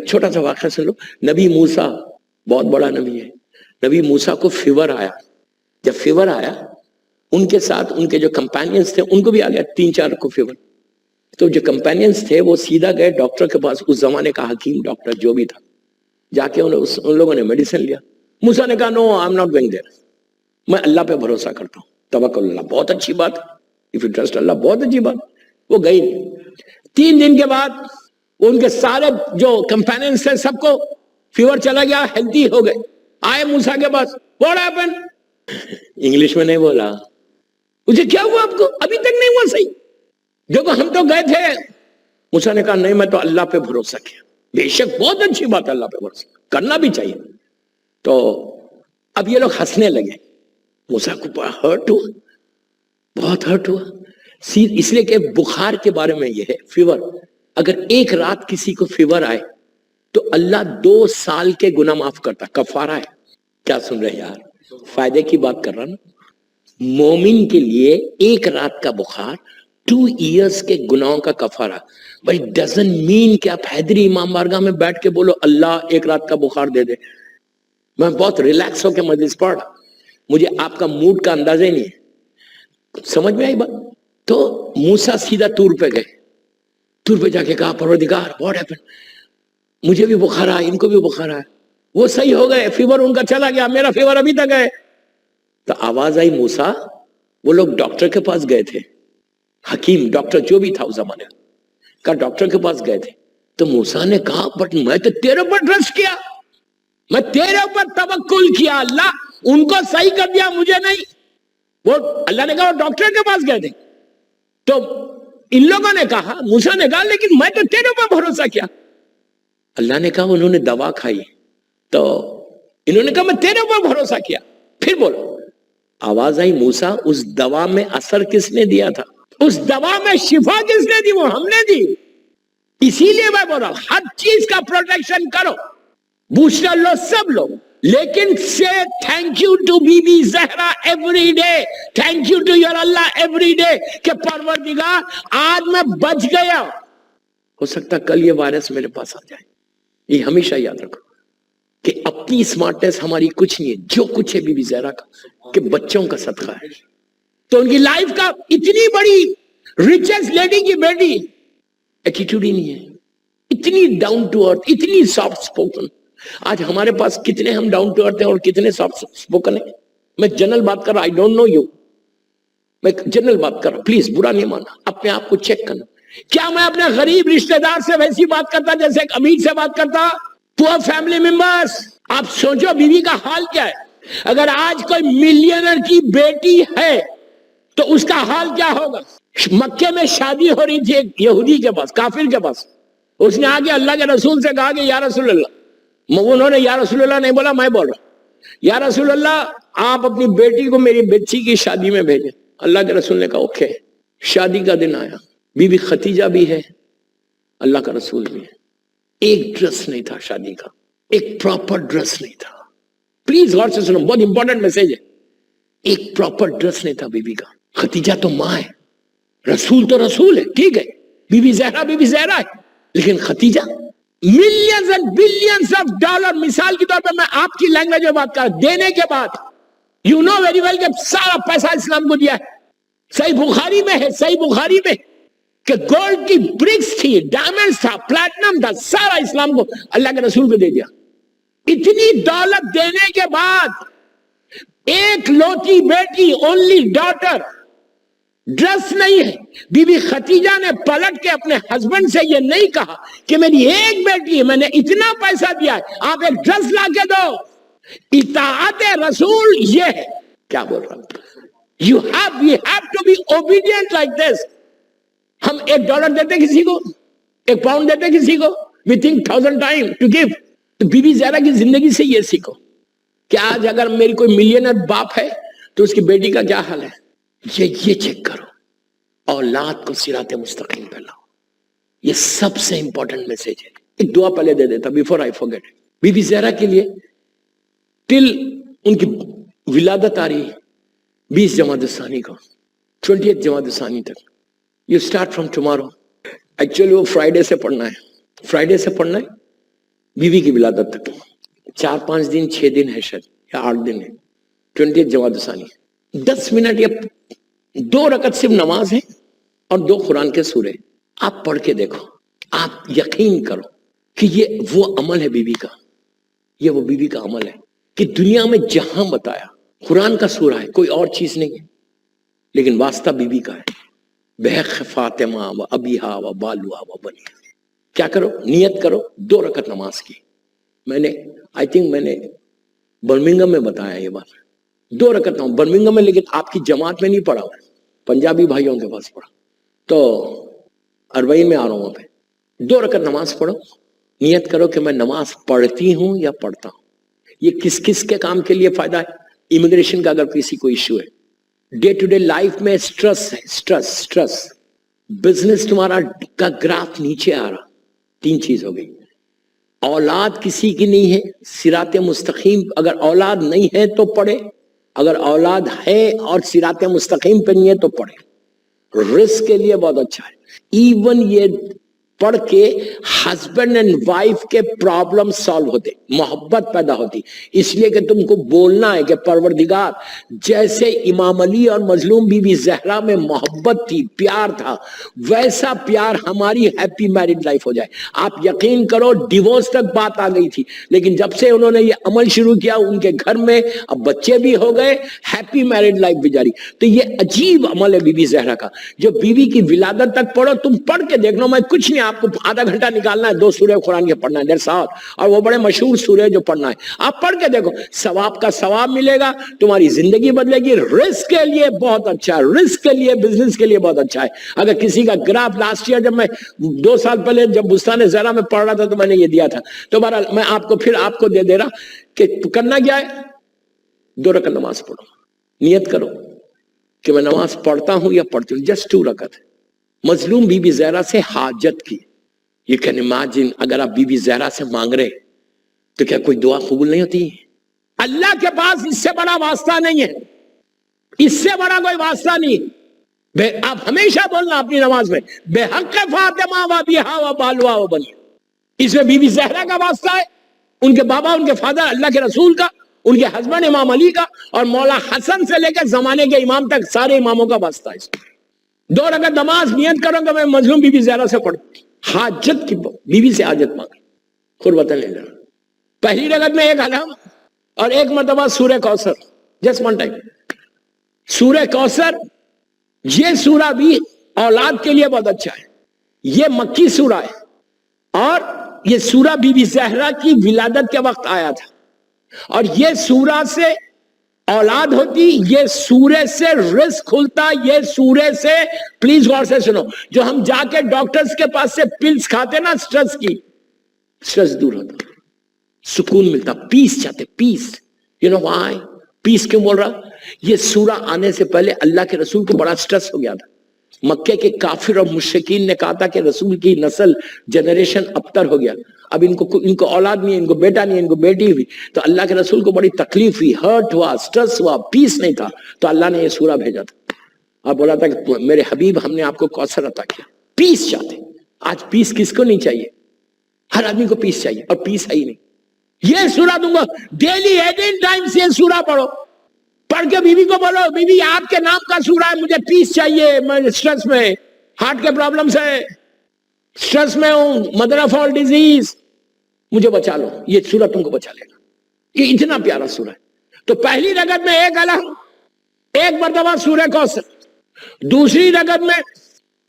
چھوٹا سا واقعہ سن لو. نبی موسیٰ بہت بڑا نبی ہے. نبی موسیٰ کو فیور آیا. جب فیور آیا ان کے ساتھ ان کے جو کمپینینز تھے ان کو بھی آ گیا, 3-4 کو فیور. تو جو کمپینینز تھے وہ سیدھا گئے ڈاکٹر کے پاس, اس زمانے کا حکیم ڈاکٹر جو بھی تھا. جا کے ان لوگوں نے میڈیسن لیا. موسیٰ نے کہا no I am not going there, میں اللہ پہ بھروسہ کرتا ہوں, توکل اللہ. بہت اچھی بات, اف یو ٹرسٹ اللہ, بہت اچھی بات. وہ گئی نہیں. 3 دن کے بعد ان کے سارے جو کمپینینز تھے سب کو فیور چلا گیا, ہیلتھی ہو گئے. آئے موسیٰ کے پاس, واٹ ہیپن, انگلش میں نہیں بولا. مجھے کیا ہوا آپ کو, ابھی تک نہیں ہوا صحیح, دیکھو ہم تو گئے تھے. موسیٰ نے کہا نہیں میں تو اللہ پہ بھروسہ کیا. بے شک بہت اچھی بات ہے, اللہ پہ بھروسہ کرنا بھی چاہیے. تو اب یہ لوگ ہنسنے لگے. موسیٰ کو بڑا ہرٹ ہوا, بہت ہرٹ ہوا. اس لیے کہ بخار کے بارے میں یہ ہے, فیور, اگر ایک رات کسی کو فیور آئے تو اللہ 2 سال کے گناہ معاف کرتا, کفارہ ہے. کیا سن رہے یار, فائدے کی بات کر رہا نا. مومن کے لیے ایک رات کا بخار 2 ایئرز کے گناہوں کا کفارہ. بٹ اٹ ڈزنٹ مین کہ آپ حیدری امام بارگاہ میں بیٹھ کے بولو اللہ ایک رات کا بخار دے دے. میں بہت ریلیکس ہو کے مجلس پڑھ رہا, مجھے آپ کا موڈ کا اندازہ ہی نہیں ہے. سمجھ میں آئی بات؟ تو موسیٰ سیدھا طور پہ گئے. طور پہ جا کے کہا پروردگار واٹ ہیپن, مجھے بھی بخار آیا, ان کو بھی بخار آیا. وہ صحیح ہو گئے, فیور ان کا چلا گیا, میرا فیور ابھی تک ہے. تو آواز آئی موسیٰ, وہ لوگ ڈاکٹر کے پاس گئے تھے, حکیم ڈاکٹر جو بھی تھا اس زمانے کا, ڈاکٹر کے پاس گئے تھے. تو موسیٰ نے کہا بٹ میں تو تیرے پر ٹرسٹ کیا, میں تیرے اوپر توکل کیا, اللہ ان کو صحیح کر دیا مجھے نہیں. وہ اللہ نے کہا وہ ڈاکٹر کے پاس گئے تھے. تو ان لوگوں نے کہا, موسیٰ نے کہا لیکن میں تو تیرے اوپر بھروسہ کیا. اللہ نے کہا انہوں نے دوا کھائی, تو انہوں نے کہا میں تیرے اوپر بھروسہ کیا. پھر بولو, آواز آئی موسیٰ اس دوا میں اثر کس نے دیا تھا, اس دوا میں شفا کس نے دی, وہ ہم نے دی. اسی لیے میں بول رہا ہوں ہر چیز کا پروٹیکشن کرو, بوسٹر لو, سب لو, لیکن say thank you to Bibi Zahra every day, thank you to your Allah every day, کہ پروردگار آج میں بچ گیا, ہو سکتا کل یہ وائرس میرے پاس آ جائے. یہ ہمیشہ یاد رکھو کہ اپنی سمارٹنس ہماری کچھ نہیں ہے, جو کچھ ہے بی بی زہرا کا کہ بچوں کا صدقہ ہے. تو ان کی لائف کا اتنی بڑی ریچسٹ لیڈی کی بیٹی, ایٹیٹیوڈ ہی نہیں ہے, اتنی ڈاؤن ٹو ارتھ, اتنی سافٹ اسپوکن. آج ہمارے پاس کتنے ہم ڈاؤن ٹو ارتھ ہیں اور کتنے سافٹ اسپوکن ہیں. میں جنرل بات کر رہا, آئی ڈونٹ نو یو, میں جنرل بات کر رہا, پلیز برا نہیں مانا, اپنے آپ کو چیک کرنا. کیا میں اپنے غریب رشتہ دار سے ویسی بات کرتا جیسے ایک امیر سے بات کرتا؟ پور فیملی ممبرس, آپ سوچو بیوی کا حال کیا ہے. اگر آج کوئی ملینر کی بیٹی ہے تو اس کا حال کیا ہوگا. مکے میں شادی ہو رہی تھی ایک یہودی کے پاس, کافر کے پاس. اس نے آگے اللہ کے رسول سے کہا کہ یا رسول اللہ, انہوں نے یا رسول اللہ نہیں بولا, میں بول رہا ہوں یا رسول اللہ آپ اپنی بیٹی کو میری بچی کی شادی میں بھیجیں. اللہ کے رسول نے کہا اوکے. شادی کا دن آیا, بی بی ختیجہ بھی ہے, اللہ کا رسول بھی ہے. ایک ڈریس نہیں تھا شادی کا, ایک پراپر ڈریس نہیں تھا. پلیز غور سے سنو, بہت امپورٹنٹ میسج ہے. ایک پراپر ڈریس نہیں تھا بیوی کا. ختیجہ تو ماں ہے, رسول تو رسول ہے, ٹھیک ہے, بی بی زہرا ہے, لیکن Khatija millions and billions of dollar. مثال کی طور پہ میں آپ کی لینگویج میں بات کر رہا, دینے کے بعد یو نو ویری ویل کہ سارا پیسہ اسلام کو دیا ہے. صحیح بخاری میں ہے, صحیح بخاری میں کہ گولڈ کی برکس تھی, ڈائمنڈز تھا, پلیٹنم تھا, سارا اسلام کو اللہ کے رسول کو دے دیا. اتنی دولت دینے کے بعد ایک لوٹی بیٹی, اونلی ڈاٹر, ڈریس نہیں ہے. بی بی ختیجہ نے پلٹ کے اپنے ہسبینڈ سے یہ نہیں کہا کہ میری ایک بیٹی ہے, میں نے اتنا پیسہ دیا ہے, آپ ایک ڈریس لا کے دو. اطاعت رسول یہ ہے. کیا بول رہا ہوں, we have to be obedient like this. ہم $1 دیتے کسی کو, £1 دیتے کسی کو, we think 1000 times to give. تو بی بی زہرا کی زندگی سے یہ سیکھو کہ آج اگر میری کوئی ملینر باپ ہے تو اس کی بیٹی کا کیا حال ہے, یہ چیک کرو. اولاد کو صراط مستقیم پہ لاؤ. یہ سب سے امپورٹنٹ میسج ہے. ایک دعا پہلے دے دیتا before I forget. Bibi Zahra کے لیے ٹل ان کی ولادت آ رہی 20 جمادی الثانی کو, 20 جمادی الثانی تک. You start from tomorrow. Actually وہ فرائیڈے سے پڑھنا ہے, فرائیڈے سے پڑھنا ہے, बीवी की विलादत तक 4-5 दिन 6 दिन है शायद या 8 दिन है, 20 जमात सानी, 10 मिनट या 2 रकत सिर्फ नमाज है और 2 कुरान के सूरे। आप पढ़ के देखो, आप यकीन करो कि ये वो अमल है बीवी का, ये वो बीवी का अमल है कि दुनिया में जहां बताया कुरान का सूरा है, कोई और चीज नहीं है, लेकिन वास्ता बीवी का है। बेहक फातिमा व अबीहा व बालुहा व बनिया। क्या करो, नियत करो 2 रकत नमाज की। मैंने आई थिंक मैंने बर्मिंघम में बताया ये बात, 2 रकत नमाज बर्मिंघम में, लेकिन आपकी जमात में नहीं पढ़ा, पंजाबी भाइयों के पास पढ़ा, तो अरबईन में आ रहा हूं वहां पे। 2 रकत नमाज पढ़ो, नियत करो कि मैं नमाज पढ़ती हूं या पढ़ता हूं। ये किस किस के काम के लिए फायदा है? इमिग्रेशन का अगर किसी को इश्यू है, डे टू डे लाइफ में स्ट्रेस है, स्ट्रेस, बिजनेस तुम्हारा का ग्राफ नीचे आ रहा, 3 चीज हो गई। औलाद किसी की नहीं है, सिराते मुस्तकीम, अगर औलाद नहीं है तो पढ़े, अगर औलाद है और सिराते मुस्तकीम पे नहीं है तो पढ़े, रिस्क के लिए बहुत अच्छा है। इवन ये पढ़ के हस्बैंड एंड वाइफ के प्रॉब्लम सॉल्व होते, मोहब्बत पैदा होती, इसलिए कि तुमको बोलना है कि परवरदिगार, जैसे इमाम अली और मजलूम बीबी जहरा में मोहब्बत थी, प्यार था, वैसा प्यार हमारी हैप्पी मैरिड लाइफ हो जाए। आप यकीन करो डिवोर्स तक बात आ गई थी, लेकिन जब से उन्होंने ये अमल शुरू किया उनके घर में अब बच्चे भी हो गए, हैप्पी मैरिड लाइफ भी जारी। तो ये अजीब अमल है बीबी जहरा का, जो बीवी की विलादत तक पढ़ो, तुम पढ़ के देख लो, मैं कुछ नहीं, आपको आधा घंटा निकालना है, 2 सूरे कुरान के पढ़ना है, डेढ़ साल, और वो बड़े मशहूर सूरे जो पढ़ना है, आप पढ़ के देखो, सवाब का सवाब मिलेगा, तुम्हारी जिंदगी बदलेगी। रिस्क के लिए बहुत अच्छा है, रिस्क के लिए, बिजनेस के लिए बहुत अच्छा है। अगर किसी का ग्राफ, लास्ट ईयर जब मैं 2 साल पहले जब बुस्तान ज़रा में पढ़ रहा था तो मैंने ये दिया था, तो बहरहाल मैं आपको फिर आपको दे दे रहा कि करना क्या है, 2 रकत नमाज पढ़ो, नियत करो कि मैं नमाज पढ़ता हूं या पढ़ती हूं, जस्ट 2 रकत। मजलूम बीबी जहरा से हाजत की, यू कैन इमेजिन, अगर आप बीबी जहरा से मांग रहे तो क्या कोई दुआ कबूल नहीं होती? अल्लाह के पास इससे बड़ा वास्ता नहीं है, इससे बड़ा कोई वास्ता नहीं। आप हमेशा बोलना अपनी नमाज में, बेहक फातिमा व बिहा व बालवा व बनी। इसमें बीबी जहरा का वास्ता है, उनके बाबा, उनके फादर अल्लाह के रसूल का, उनके हस्बैंड इमाम अली का, और मौला हसन से लेकर जमाने के इमाम तक सारे इमामों का वास्ता है। 2 रकत नमाज नियत करूंगा मैं मजलूम बीबी जहरा से पढ़, हाजत की बीवी से हाजत मांग, खुरबतन ले लेना। पहली रकत में 1 अलम और 1 मरतबा सूरह कौसर, जस्ट 1 टाइम सूरह कौसर। ये सूरा भी औलाद के लिए बहुत अच्छा है, ये मक्की सूरा है, और ये सूरा बीबी जहरा की विलादत के वक्त आया था, और ये सूरा से औलाद होती, ये सूरे से रिस्क खुलता, ये सूरे से, प्लीज गौर से सुनो, जो हम जाके डॉक्टर्स के पास से पिल्स खाते ना स्ट्रेस की, स्ट्रेस दूर होता, सुकून मिलता, पीस चाहते, peace. You know why peace क्यों बोल रहा? ये सूरा आने से पहले अल्लाह के रसूल को बड़ा स्ट्रेस हो गया था। मक्के के काफिर और मुश्रिकीन ने कहा था कि रसूल की नस्ल, जनरेशन अबतर हो गया, अब इनको औलाद नहीं है, इनको बेटा नहीं है, इनको बेटी हुई, तो अल्लाह के रसूल को बड़ी तकलीफ हुई, हर्ट हुआ, स्ट्रेस हुआ, पीस नहीं था, तो अल्लाह ने ये सूरा भेजा था और बोला था कि मेरे हबीब, हमने आपको कौसर अता किया, पीस चाहते। आज पीस किसको नहीं चाहिए? हर आदमी को पीस चाहिए, और पीस है ही नहीं। ये सूरा दूंगा डेली 18 टाइम्स, ये सूरा पढ़ो, पढ़ के बीवी को बोलो, बीवी आपके नाम का सूरा है, मुझे पीस चाहिए, मैं स्ट्रेस में, हार्ट के प्रॉब्लम से स्ट्रेस में हूं, मदर ऑफ ऑल डिजीज, मुझे बचा लो। ये सूरा तुमको बचा लेगा, ये इतना प्यारा सूरा है। तो पहली रगत में 1 अलम, 1 मरतबा सूरह कौसर, दूसरी रगत में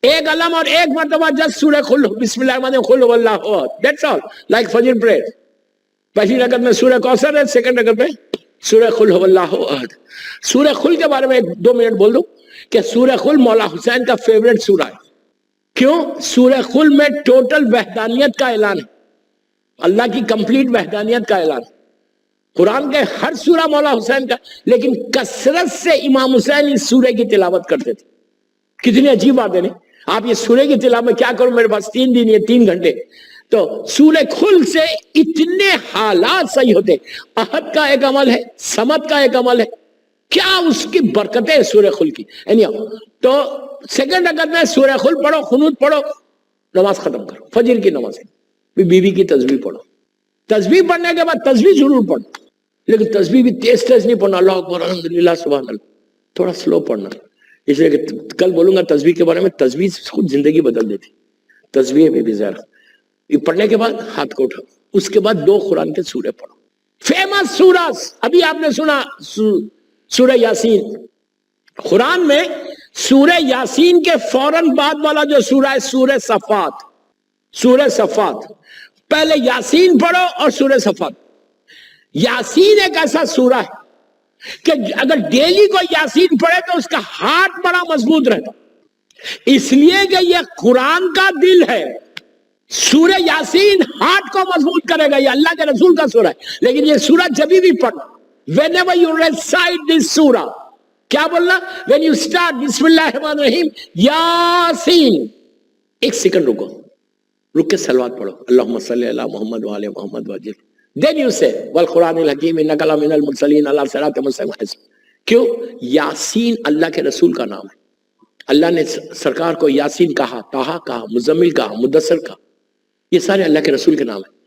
1 अलम और 1 मरतबा जस्ट सूरह खुल, बिस्मिल्लाह खुल वल्लाहु अहद, दैट्स ऑल, लाइक फजर प्रेयर। पहली रगत में सूरह कौसर है, सेकंड रगत में सूरह खुल वल्लाहु अहद। सूरह खुल के बारे में 2 मिनट बोल दूं कि सूरह खुल मौला हुसैन का फेवरेट सूरा है। क्यों? सूरह खुल में टोटल वहदानियत का ऐलान है, अल्लाह की कंप्लीट वहदानियत का ऐलान। कुरान के हर सूरा मौला हुसैन का, लेकिन कसरत से इमाम हुसैन इस सूरे की तिलावत करते थे। कितनी अजीब बात है नहीं? आप ये सूरे की तिलावत में क्या करो, मेरे पास 3 दिन या 3 घंटे, तो सूरह खुल से इतने हालात सही होते। अहद का एक अमल है, समद का एक अमल है, क्या उसकी बरकतें सूरह खुल की। तो सेकंड रगत में सूरह खुल पढ़ो, खुनूत पढ़ो, नमाज खत्म करो, फजर की नमाज है, बीवी की तस्बीह पढ़ो, तस्बीह पढ़ने के बाद तस्बीह जरूर पढ़, लेकिन तस्बीह भी तेज तेज नहीं पढ़ना, अल्लाह अकबर अल्हम्दुलिल्लाह सुभान अल्लाह, थोड़ा स्लो पढ़ना। इसलिए कि कल बोलूंगा तस्बीह के बारे में, तस्बीह खुद जिंदगी बदल देती। तस्बीह में भी जरा ये पढ़ने के बाद हाथ को उठाओ, उसके बाद 2 कुरान के सूरे पढ़ो, फेमस सूरज। अभी आपने सुना सूरह यासीन, कुरान में सूरह यासीन के फौरन बाद वाला जो सूरह है सूरह सफात, सूरह सफात। पहले यासीन पढ़ो और सूरह सफात। यासीन एक ऐसा सूरह है कि अगर डेली कोई यासीन पढ़े तो उसका हार्ट बड़ा मजबूत रहता, इसलिए कि यह कुरान का दिल है। सूरह यासीन हार्ट को मजबूत करेगा, ये अल्लाह के रसूल का सूरह है। लेकिन ये सूरह जब भी पढ़ो, whenever you recite this surah, क्या बोलना? when you start बिस्मिल्लाहिर्रहमानिर्रहीम यासीन, 1 सेकंड रुक के सलवात पढ़ो, अल्लाहुम्मा सल्ली अला मोहम्मद व आले मोहम्मद वजिल, then you say वल कुरानिल हकीम इन्नका लमिनल मुरसलीन अला सिरातिम मुस्तकीम। क्यों? यासीन अल्लाह के रसूल का नाम है। अल्लाह ने सरकार को यासीन कहा, ताहा कहा, मुजम्मिल कहा, मुदस्सिर कहा, ये सारे अल्लाह के रसूल के नाम है।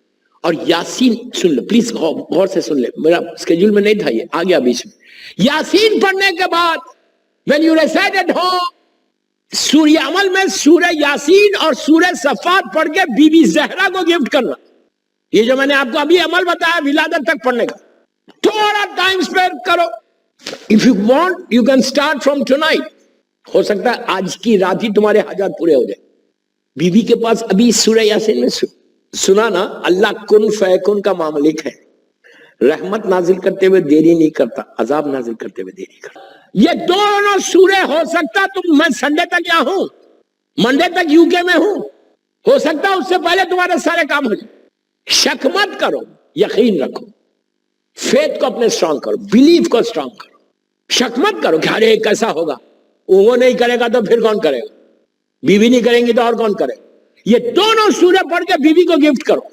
और यासीन सुन लो प्लीज, गौर से सुन ले, मेरा स्केड्यूल में नहीं था, ये आ गया बीच में। यासीन पढ़ने के बाद when you recite at home, सूर्य अमल में सूरह यासीन और सूरह सफात पढ़ के बीबी जहरा को गिफ्ट करना। ये जो मैंने आपको अभी अमल बताया विलादत तक पढ़ने का, थोड़ा टाइम स्पेंड करो। If you want you can start from tonight. हो सकता है आज की रात ही तुम्हारे हाजात पूरे हो जाए। बीबी के पास अभी सूरह यासीन में सुना ना, अल्लाह कुन फयकुन का मामलिक है, रहमत नाजिल करते हुए देरी नहीं करता, अजाब नाजिल करते हुए देरी करता। ये दोनों सूरह हो सकता तुम, मैं संडे तक यहाँ हूं, मंडे तक यूके में हूं, हो सकता उससे पहले तुम्हारे सारे काम हो जाए। शक मत करो, यकीन रखो, फेथ को अपने स्ट्रांग करो, बिलीव को स्ट्रांग करो। शक मत करो कि अरे कैसा होगा, वो नहीं करेगा तो फिर कौन करेगा, बीवी नहीं करेंगी तो और कौन करेगा। ये दोनों सूरह पढ़ के बीवी को गिफ्ट करो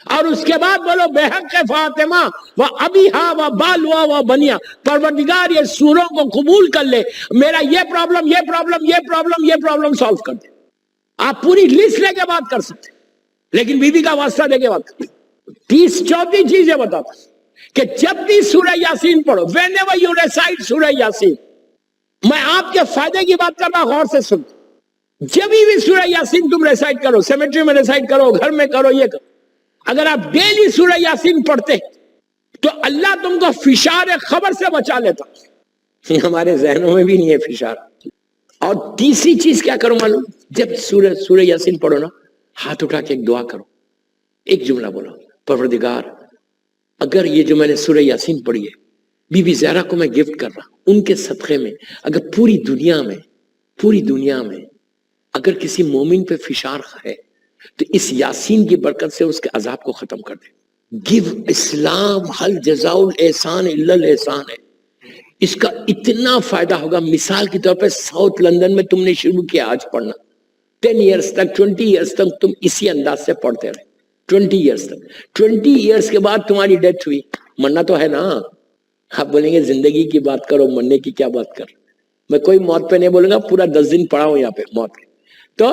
और उसके बाद बोलो बेहक के फातिमा व अबीहा व बालवा व बनिया, परवरदिगार ये सूरों को कबूल कर ले, मेरा ये प्रॉब्लम ये प्रॉब्लम ये प्रॉब्लम ये प्रॉब्लम सॉल्व कर दे। आप पूरी लिस्ट लेके बात कर सकते, लेकिन बीवी का वास्ता देके बात कर। 30-34 चीजें बताता कि जब भी सूरह यासीन पढ़ो, व्हेनेवर यू रिसाइट सूरह यासीन, मैं आपके फायदे की बात कर रहा, गौर से सुन। जब भी सूरह यासीन तुम रिसाइट करो, सेमेट्री में रिसाइट करो, घर में करो, ये करो, अगर आप डेली सूरह यासीन पढ़ते तो अल्लाह तुमको फिशार खबर से बचा लेता। हमारे जहनों में भी नहीं है फिशार। और तीसरी चीज क्या करो मालूम? जब सूरह यासीन पढ़ो ना, हाथ उठा के एक दुआ करो, एक जुमला बोलो, परवरदिगार अगर ये जो मैंने सूरह यासीन पढ़ी है बीबी ज़हरा को मैं गिफ्ट कर रहा, उनके सदक़े में अगर पूरी दुनिया में अगर किसी मोमिन पे फिशार है तो इस यासीन की बरकत से उसके अजाब को खत्म कर दे। गिव इस्लाम हल जज़ाउल एहसान इल्लल एहसान है, इसका इतना फायदा होगा। मिसाल के तौर पे साउथ लंदन में तुमने शुरू किया आज पढ़ना, 10 ईयर्स तक 20 ईयर्स तक तुम इसी अंदाज से पढ़ते रहे, 20 ईयर्स तक। 20 ईयर्स के बाद तुम्हारी डेथ हुई, मरना तो है ना। आप बोलेंगे जिंदगी की बात करो, मरने की क्या बात कर। मैं कोई मौत पे नहीं बोलूंगा, पूरा 10 दिन पढ़ा हूं यहाँ पे मौत के। तो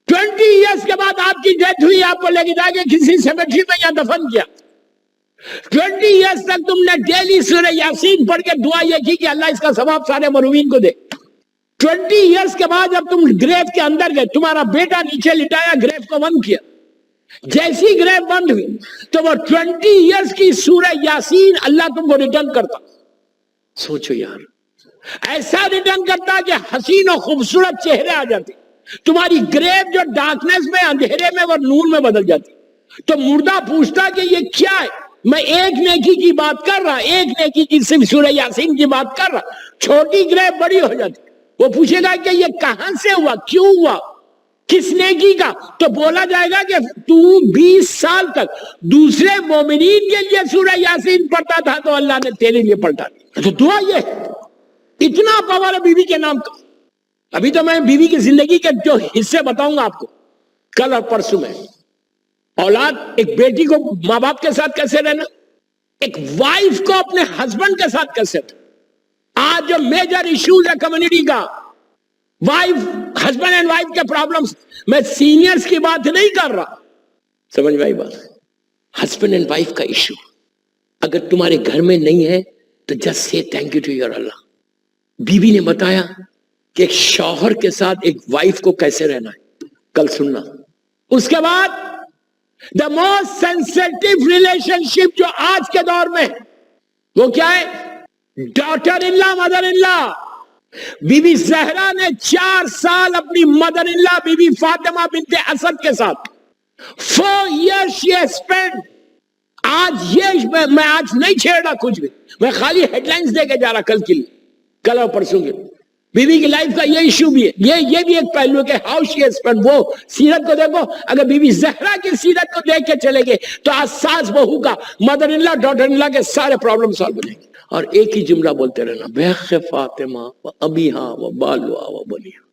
20 ईयर्स के बाद आपकी डेथ हुई, आपको लेके जाके किसी सेमेट्री में यहाँ दफन किया। 20 ईयर्स तक तुमने डेली सूरह यासीन पढ़ के दुआ ये की कि अल्लाह इसका सवाब सारे मरूमीन को दे। 20 ईयर्स के बाद जब तुम ग्रेव के अंदर गए, तुम्हारा बेटा नीचे लिटाया, ग्रेव को बंद किया, जैसी ग्रेव बंद हुई तो वो 20 ईयर्स की सूरह यासीन अल्लाह तुमको रिटर्न करता। सोचो यार, ऐसा रिटर्न करता कि हसीन और खूबसूरत चेहरे आ जाते, तुम्हारी ग्रेव जो डार्कनेस में अंधेरे में वो नूर में बदल जाती। तो मुर्दा पूछता कि ये क्या है। मैं एक नेकी की बात कर रहा, एक नेकी की सिर्फ सूरह यासीन की बात कर रहा, छोटी ग्रेव बड़ी हो जाती। वो पूछेगा कि ये कहां से हुआ, क्यों हुआ, किस नेकी का, तो बोला जाएगा कि तू 20 साल तक दूसरे मोमिनीन के लिए सूरह यासीन पढ़ता था तो अल्लाह ने तेरे लिए पढ़ा दिया। तो दुआ ये इतना पावर है बीवी के नाम का। अभी तो मैं बीवी की जिंदगी के जो हिस्से बताऊंगा आपको कल और परसों में। औलाद, एक बेटी को माँ बाप के साथ कैसे रहना, एक वाइफ को अपने हस्बैंड के साथ कैसे रहना। आज जो मेजर इश्यूज है कम्युनिटी का, वाइफ हस्बैंड एंड वाइफ के प्रॉब्लम्स, मैं सीनियर्स की बात नहीं कर रहा, समझ में आई बात। हस्बैंड एंड वाइफ का इशू अगर तुम्हारे घर में नहीं है तो जस्ट से thank you to your Allah. बीवी ने बताया कि एक शौहर के साथ एक वाइफ को कैसे रहना है, कल सुनना। उसके बाद द मोस्ट सेंसिटिव रिलेशनशिप जो आज के दौर में वो क्या है? Daughter in law, mother in law. Bibi Zahra ने 4 साल अपनी mother in law Bibi Fatima बिनते असद के साथ 4 years she has spent। आज ये मैं आज नहीं छेड़ रहा कुछ भी, मैं खाली हेडलाइंस देके जा रहा कल के लिए, कल और परसों के। बीवी की लाइफ का ये इशू भी है, ये भी एक पहलू है कि हाउ शी हैज स्पेंट। वो सीरत को देखो, अगर बीबी जहरा की सीरत को देख के चलेंगे तो आज सास बहू का, mother in law daughter in law के सारे प्रॉब्लम सॉल्व हो जाएंगे। और एक ही जुमला बोलते रहना, बेख फातिमा व अबीहा व बालुआ व बनिया।